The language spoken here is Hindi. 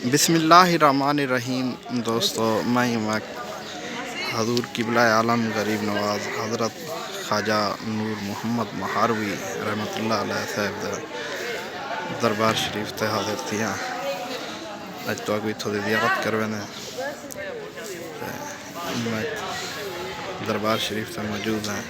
बिस्मिल्लाहिर्रहमानिर्रहीम। दोस्तों, मैं हजूर किबला आलम गरीब नवाज हज़रत ख्वाजा नूर मोहम्मद महारवी रहमतुल्लाह अलैह साहब दरबार शरीफ ते हाजिर थी। अज तो अगू इतों की ज़ियारत करवे ने मैं दरबार शरीफ से मौजूद हैं।